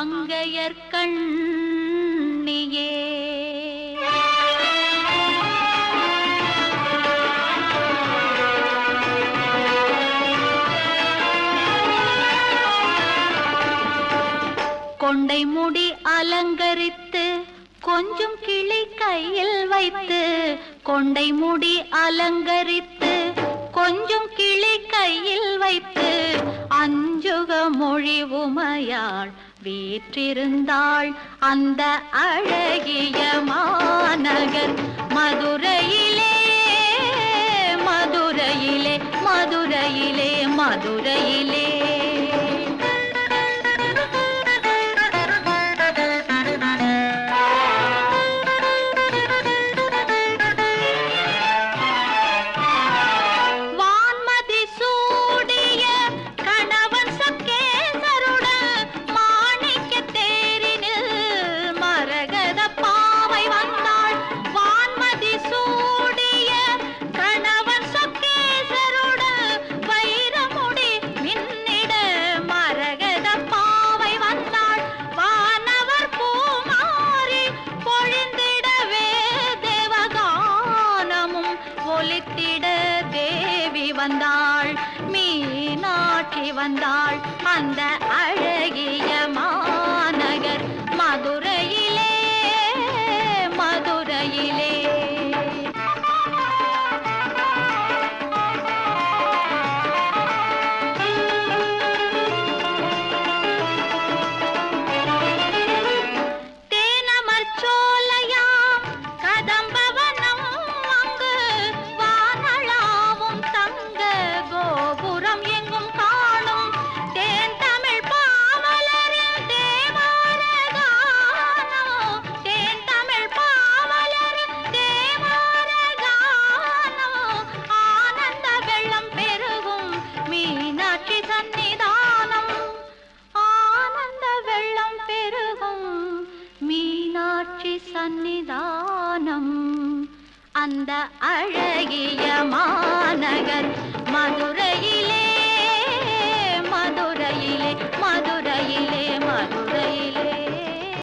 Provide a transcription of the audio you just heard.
மங்கையர்கண்ணியே கொண்டை முடி அலங்கரித்து கொஞ்சம் கிளி கையில் வைத்து கொண்டை முடி அலங்கரித்து கொஞ்சம் கிளி கையில் வைத்து அஞ்சுக மொழி உமையாள் வீற்றிருந்தாள் அந்த அழகிய மாநகர் மதுரையிலே மதுரையிலே மதுரையிலே மதுரையிலே தேவி வந்தாள் மீனாட்சி வந்தாள் அந்த அழகிய மாநகர் மதுரையிலே மதுரையிலே சந்நிதானம் அந்த அழகிய மாநகர் மதுரையிலே